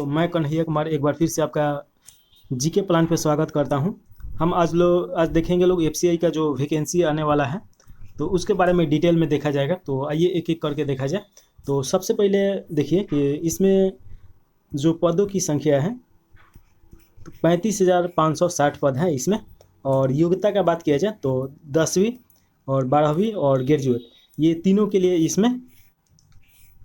मैं कन्हैया कुमार एक बार फिर से आपका जीके प्लान पे स्वागत करता हूं। हम आज देखेंगे लोग एफसीआई का जो वैकेंसी आने वाला है, तो उसके बारे में डिटेल में देखा जाएगा। तो आइए एक एक करके देखा जाए। तो सबसे पहले देखिए कि इसमें जो पदों की संख्या है, तो 35,560 पद हैं इसमें। और योग्यता का बात किया जाए तो 10वीं और 12वीं और ग्रेजुएट, ये तीनों के लिए इसमें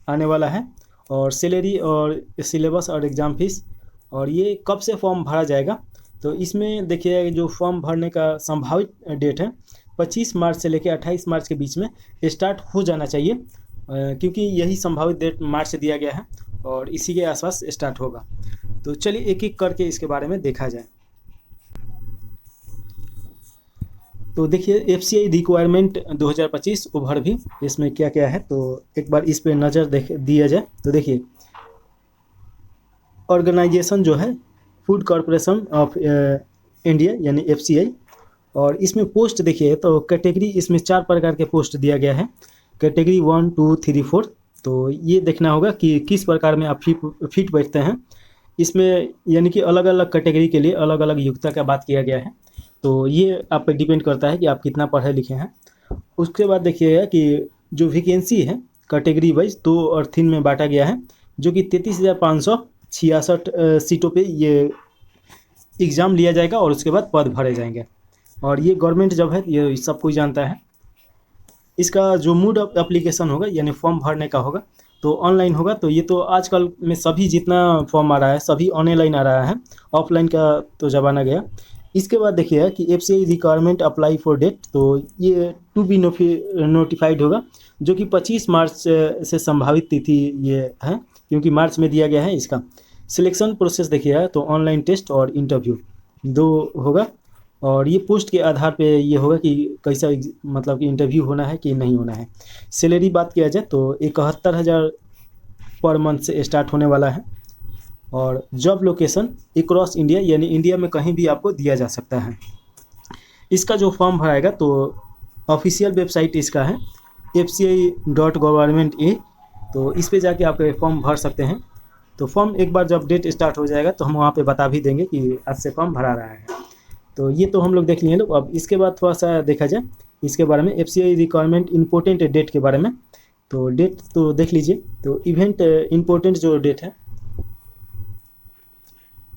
आने वाला है। और सैलरी और सिलेबस और एग्ज़ाम फीस, और ये कब से फॉर्म भरा जाएगा, तो इसमें देखिए जो फॉर्म भरने का संभावित डेट है 25 मार्च से लेकर 28 मार्च के बीच में स्टार्ट हो जाना चाहिए, क्योंकि यही संभावित डेट मार्च दिया गया है और इसी के आसपास स्टार्ट होगा। तो चलिए एक एक करके इसके बारे में देखा जाए। तो देखिए एफसीआई रिक्वायरमेंट 2025 ओवर भी इसमें क्या क्या है, तो एक बार इस पे नज़र दिया जाए। तो देखिए ऑर्गेनाइजेशन जो है फूड कॉरपोरेशन ऑफ इंडिया यानी एफसीआई, और इसमें पोस्ट देखिए तो कैटेगरी इसमें 4 प्रकार के पोस्ट दिया गया है, कैटेगरी 1, 2, 3, 4। तो ये देखना होगा कि किस प्रकार में आप फिट बैठते हैं इसमें, यानी कि अलग अलग कैटेगरी के लिए अलग अलग योग्यता का बात किया गया है। तो ये आप पे डिपेंड करता है कि आप कितना पढ़े लिखे हैं। उसके बाद देखिएगा कि जो वैकेंसी है कैटेगरी वाइज 2 और 3 में बांटा गया है, जो कि 33,566 सीटों पे ये एग्ज़ाम लिया जाएगा और उसके बाद पद भरे जाएंगे। और ये गवर्नमेंट जॉब है, ये सब कोई जानता है। इसका जो मोड ऑफ एप्लीकेशन होगा यानी फॉर्म भरने का होगा तो ऑनलाइन होगा। तो ये तो आजकल में सभी जितना फॉर्म आ रहा है सभी ऑनलाइन आ रहा है, ऑफलाइन का तो ज़माना गया। इसके बाद देखिए कि FCI requirement apply for date, तो ये टू बी नोटिफाइड होगा, जो कि 25 मार्च से संभावित तिथि ये है, क्योंकि मार्च में दिया गया है इसका। सिलेक्शन प्रोसेस देखिएगा तो ऑनलाइन टेस्ट और इंटरव्यू 2 होगा, और ये पोस्ट के आधार पे ये होगा कि कैसा मतलब कि इंटरव्यू होना है कि नहीं होना है। सैलरी बात किया जाए तो 71,000 पर मंथ से स्टार्ट होने वाला है। और जॉब लोकेशन अक्रॉस इंडिया यानी इंडिया में कहीं भी आपको दिया जा सकता है। इसका जो फॉर्म भराएगा तो ऑफिशियल वेबसाइट इसका है fci.government.in, तो इस पे जाके आप फॉर्म भर सकते हैं। तो फॉर्म एक बार जब डेट स्टार्ट हो जाएगा तो हम वहाँ पे बता भी देंगे कि आज से फॉर्म भरा रहा है। तो ये तो हम लोग देख लिए लोग। अब इसके बाद थोड़ा सा देखा जाए इसके बारे में, एफसीआई रिक्वायरमेंट इम्पोर्टेंट डेट के बारे में। तो डेट तो देख लीजिए। तो इवेंट इम्पोर्टेंट जो डेट है,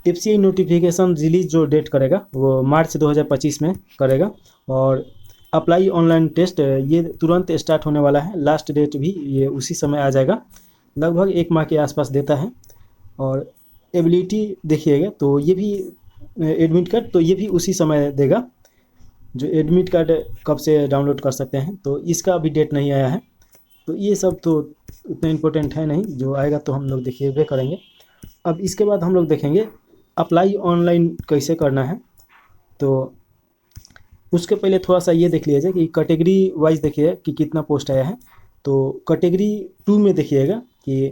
एफसीआई नोटिफिकेशन रिलीज जो डेट करेगा वो मार्च 2025 में करेगा। और अप्लाई ऑनलाइन टेस्ट ये तुरंत स्टार्ट होने वाला है, लास्ट डेट भी ये उसी समय आ जाएगा, लगभग 1 माह के आसपास देता है। और एबिलिटी देखिएगा तो ये भी एडमिट कार्ड, तो ये भी उसी समय देगा। जो एडमिट कार्ड कब से डाउनलोड कर सकते हैं, तो इसका अभी डेट नहीं आया है। तो ये सब तो उतना इम्पोर्टेंट है नहीं, जो आएगा तो हम लोग देखिए करेंगे। अब इसके बाद हम लोग देखेंगे अप्लाई ऑनलाइन कैसे करना है। तो उसके पहले थोड़ा सा ये देख लिया जाए कि कैटेगरी वाइज देखिए कि कितना पोस्ट आया है। तो कैटेगरी 2 में देखिएगा कि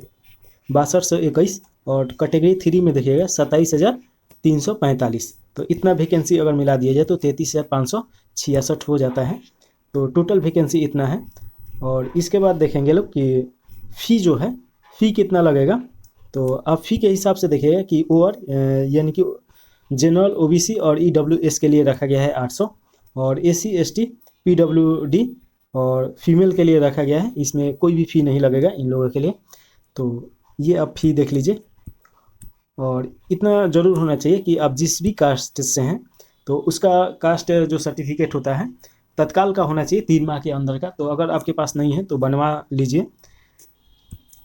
6221, और कैटेगरी 3 में देखिएगा 27,345। तो इतना वैकेंसी अगर मिला दिया जाए तो 33,566 हो जाता है। तो टोटल वैकेंसी इतना है। और इसके बाद देखेंगे लोग कि फ़ी जो है, फ़ी कितना लगेगा। तो आप फ़ी के हिसाब से देखिएगा कि ओवर यानी कि जनरल, ओबीसी और ईडब्ल्यूएस के लिए रखा गया है 800, और एससी, एसटी, पीडब्ल्यूडी और फीमेल के लिए रखा गया है, इसमें कोई भी फ़ी नहीं लगेगा इन लोगों के लिए। तो ये आप फ़ी देख लीजिए। और इतना ज़रूर होना चाहिए कि आप जिस भी कास्ट से हैं तो उसका कास्ट जो सर्टिफिकेट होता है तत्काल का होना चाहिए 3 माह के अंदर का। तो अगर आपके पास नहीं है तो बनवा लीजिए।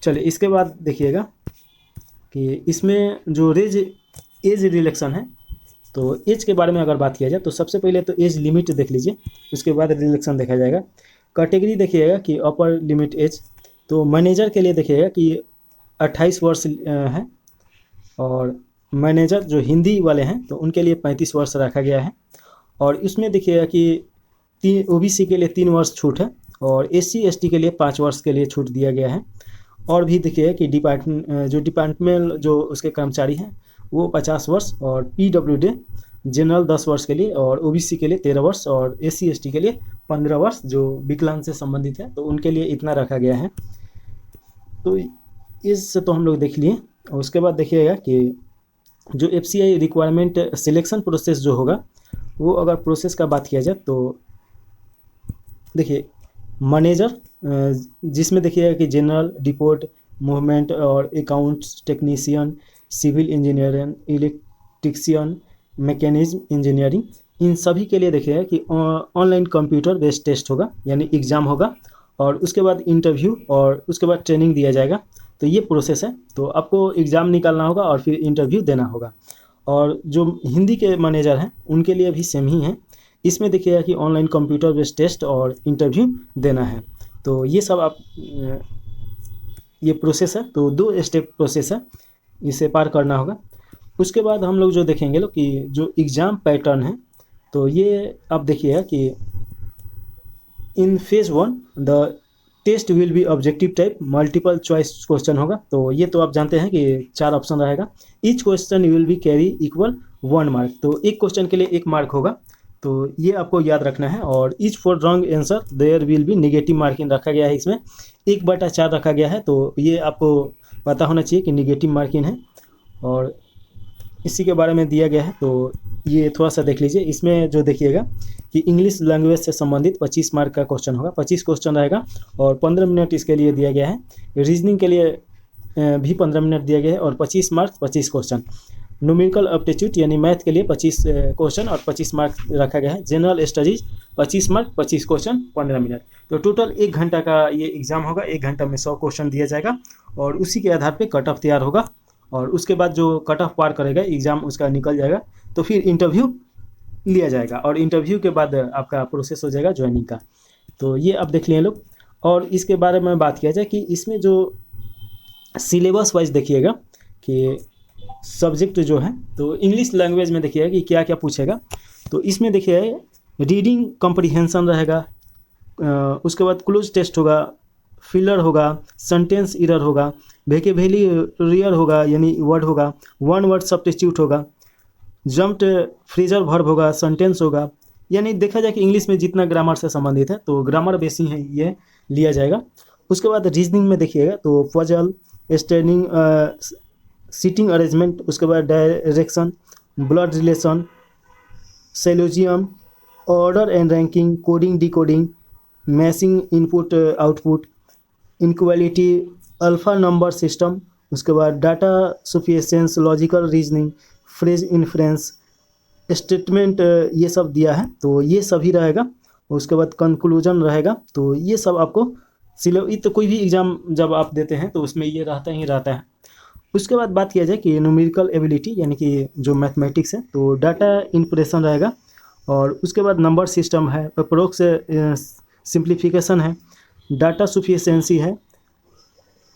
चलिए इसके बाद देखिएगा कि इसमें जो एज रिलेक्शन है, तो एज के बारे में अगर बात किया जाए तो सबसे पहले तो एज लिमिट देख लीजिए, उसके बाद रिलेक्शन देखा जाएगा। कैटेगरी देखिएगा कि अपर लिमिट एज, तो मैनेजर के लिए देखिएगा कि 28 वर्ष है, और मैनेजर जो हिंदी वाले हैं तो उनके लिए 35 वर्ष रखा गया है। और इसमें देखिएगा कि ओबीसी के लिए 3 वर्ष छूट है, और एससी एसटी के लिए 5 वर्ष के लिए छूट दिया गया है। और भी देखिए कि डिपार्टमेंट जो उसके कर्मचारी हैं वो 50 वर्ष, और पीडब्ल्यूडी जनरल 10 वर्ष के लिए, और ओबीसी के लिए 13 वर्ष, और एससी एसटी के लिए 15 वर्ष जो विकलांग से संबंधित है तो उनके लिए इतना रखा गया है। तो इससे तो हम लोग देख लिए। उसके बाद देखिएगा कि जो FCI रिक्वायरमेंट सिलेक्शन प्रोसेस जो होगा, वो अगर प्रोसेस का बात किया जाए तो देखिए मैनेजर, जिसमें देखिएगा कि जनरल, डिपोर्ट, मूवमेंट और accounts technician, civil engineering, electrician, mechanism engineering, इन सभी के लिए देखिएगा कि ऑनलाइन कंप्यूटर बेस्ड टेस्ट होगा, यानी एग्ज़ाम होगा, और उसके बाद इंटरव्यू और उसके बाद ट्रेनिंग दिया जाएगा। तो ये प्रोसेस है। तो आपको एग्ज़ाम निकालना होगा और फिर इंटरव्यू देना होगा। और जो हिंदी के मैनेजर हैं उनके लिए भी सेम ही है। इसमें देखिएगा कि ऑनलाइन कंप्यूटर बेस्ड टेस्ट और इंटरव्यू देना है। तो ये सब आप ये प्रोसेस है। तो 2 स्टेप प्रोसेस है, इसे पार करना होगा। उसके बाद हम लोग जो देखेंगे लोग कि जो एग्ज़ाम पैटर्न है, तो ये आप देखिएगा कि in phase 1 the test will be objective type, multiple choice question होगा। तो ये तो आप जानते हैं कि 4 ऑप्शन रहेगा। Each question will be carry equal 1 mark. तो एक क्वेश्चन के लिए 1 मार्क होगा। तो ये आपको याद रखना है। और each for wrong answer there will be negative marking रखा गया है। इसमें 1/4 रखा गया है। तो ये आपको पता होना चाहिए कि नेगेटिव मार्किंग है और इसी के बारे में दिया गया है। तो ये थोड़ा सा देख लीजिए। इसमें जो देखिएगा कि इंग्लिश लैंग्वेज से संबंधित 25 मार्क का क्वेश्चन होगा, 25 क्वेश्चन रहेगा और 15 मिनट इसके लिए दिया गया है। रीजनिंग के लिए भी 15 मिनट दिया गया है और 25 मार्क्स 25 क्वेश्चन। न्यूमेरिकल एप्टीट्यूड यानी मैथ के लिए 25 क्वेश्चन और 25 मार्क रखा गया है। General studies 25 mark 25 question 15 minute. तो टोटल 1 घंटा का ये एग्ज़ाम होगा। 1 घंटा में 100 क्वेश्चन दिया जाएगा और उसी के आधार पर कट ऑफ तैयार होगा। और उसके बाद जो कट ऑफ पार करेगा एग्ज़ाम उसका निकल जाएगा। तो फिर इंटरव्यू लिया जाएगा और इंटरव्यू के बाद आपका प्रोसेस हो जाएगा ज्वाइनिंग का। तो ये आप देख लिए लोग। और इसके बारे में बात किया जाए कि इसमें जो सिलेबस वाइज देखिएगा कि सब्जेक्ट जो है, तो इंग्लिश लैंग्वेज में देखिएगा कि क्या क्या पूछेगा। तो इसमें देखिएगा रीडिंग कॉम्प्रिहेंशन रहेगा, उसके बाद क्लोज टेस्ट होगा, फिलर होगा, सेंटेंस एरर होगा, वेकेबुलरी होगा यानी वर्ड होगा, वन वर्ड सब्स्टिट्यूट होगा, जम्प्ड फ्रेजल वर्ब होगा, सेंटेंस होगा। यानी देखा जाए कि इंग्लिश में जितना ग्रामर से संबंधित है तो ग्रामर बेसी है ये लिया जाएगा। उसके बाद रीजनिंग में देखिएगा तो पजल, स्टैंडिंग, सीटिंग अरेंजमेंट, उसके बाद direction, blood relation, syllogism, order and ranking, coding decoding, matching input output, inequality, alpha number system, उसके बाद data sufficiency, logical reasoning, phrase inference, statement, ये सब दिया है। तो ये सभी रहेगा। उसके बाद कंक्लूजन रहेगा। तो ये सब आपको सिलेबस, तो कोई भी एग्ज़ाम जब आप देते हैं तो उसमें ये रहता ही रहता है। उसके बाद बात किया जाए कि न्यूमेरिकल एबिलिटी यानी कि जो मैथमेटिक्स है, तो डाटा इंप्रेशन रहेगा और उसके बाद नंबर सिस्टम है, अप्रोक्स सिंप्लीफिकेशन है, डाटा सफिशिएंसी है,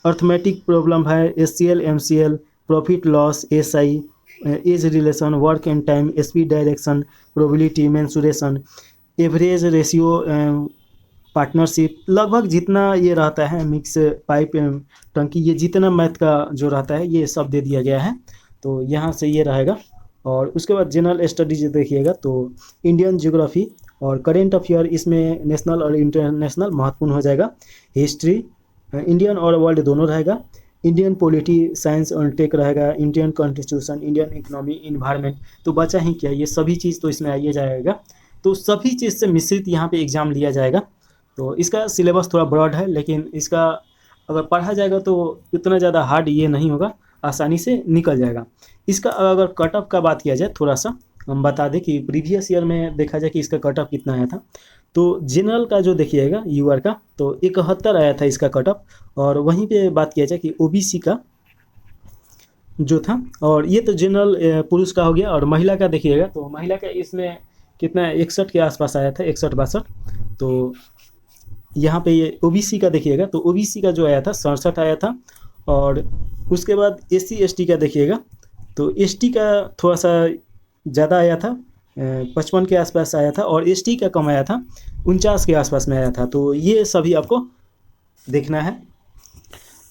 अर्थमेटिक प्रॉब्लम है, SCL MCL, profit loss, SI, age relation, work and time, speed direction, probability, mensuration, average ratio, partnership, लगभग जितना ये रहता है, मिक्स पाइप टंकी, ये जितना मैथ का जो रहता है ये सब दे दिया गया है। तो यहाँ से ये रहेगा। और उसके बाद जनरल स्टडीज देखिएगा तो इंडियन ज्योग्राफी और करेंट अफेयर, इसमें नेशनल और इंटरनेशनल महत्वपूर्ण हो जाएगा। हिस्ट्री, इंडियन और वर्ल्ड दोनों रहेगा। इंडियन पॉलिटी, साइंस और टेक रहेगा। Indian constitution, Indian economy, environment. तो बचा ही क्या, ये सभी चीज़ तो इसमें आइए जाएगा। तो सभी चीज़ से मिश्रित यहाँ पे एग्ज़ाम लिया जाएगा। तो इसका सिलेबस थोड़ा ब्रॉड है, लेकिन इसका अगर पढ़ा जाएगा तो इतना ज़्यादा हार्ड ये नहीं होगा, आसानी से निकल जाएगा। इसका अगर कट ऑफ का बात किया जाए, थोड़ा सा हम बता दें कि प्रीवियस ईयर में देखा जाए कि इसका कट ऑफ कितना आया था। तो जनरल का जो देखिएगा यूआर का, तो 71 आया था इसका कट ऑफ। और वहीं पे बात किया जाए कि ओबीसी का जो था, और ये तो जनरल पुरुष का हो गया। और महिला का देखिएगा तो महिला का इसमें कितना 61 के आसपास आया था, 61-62। तो यहाँ पे ये ओबीसी का देखिएगा तो ओबीसी का जो आया था 67 आया था। और उसके बाद SC ST का देखिएगा तो ST का थोड़ा सा ज़्यादा आया था, 55 के आसपास आया था। और ST का कम आया था, 49 के आसपास में आया था। तो ये सभी आपको देखना है।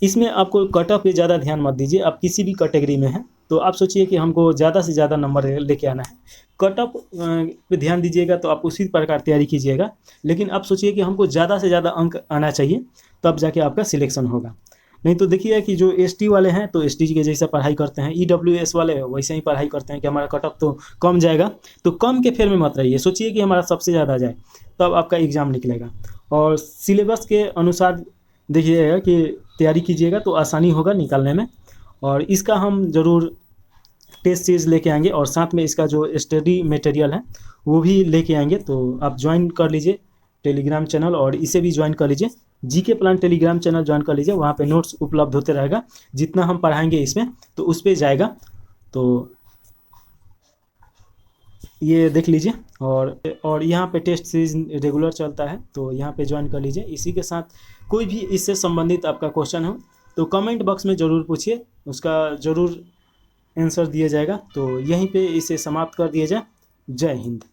इसमें आपको कट ऑफ पे ज़्यादा ध्यान मत दीजिए। आप किसी भी कैटेगरी में हैं तो आप सोचिए कि हमको ज़्यादा से ज़्यादा नंबर लेके आना है। कट ऑफ पे ध्यान दीजिएगा तो आप उसी प्रकार तैयारी कीजिएगा। लेकिन आप सोचिए कि हमको ज़्यादा से ज़्यादा अंक आना चाहिए, तब जाके आपका सिलेक्शन होगा। नहीं तो देखिए कि जो एसटी वाले हैं तो एसटी के जैसा पढ़ाई करते हैं, ईडब्ल्यूएस वाले वैसे ही पढ़ाई करते हैं कि हमारा कट ऑफ तो कम जाएगा। तो कम के फेर में मत रहिए, सोचिए कि हमारा सबसे ज़्यादा जाए, तब आपका एग्ज़ाम निकलेगा। और सिलेबस के अनुसार देखिएगा कि तैयारी कीजिएगा तो आसानी होगा निकालने में। और इसका हम ज़रूर टेस्ट सीरीज लेके आएंगे, और साथ में इसका जो स्टडी मटेरियल है वो भी लेके आएंगे। तो आप ज्वाइन कर लीजिए टेलीग्राम चैनल, और इसे भी ज्वाइन कर लीजिए, GK plan Telegram channel join कर लीजिए। वहाँ पे नोट्स उपलब्ध होते रहेगा, जितना हम पढ़ाएंगे इसमें तो उस पर जाएगा। तो ये देख लीजिए। और यहाँ पे टेस्ट सीरीज रेगुलर चलता है, तो यहाँ पे ज्वाइन कर लीजिए। इसी के साथ कोई भी इससे संबंधित आपका क्वेश्चन हो तो कमेंट बॉक्स में ज़रूर पूछिए, उसका ज़रूर आंसर दिया जाएगा। तो यहीं पे इसे समाप्त कर दिया जाए। जय हिंद।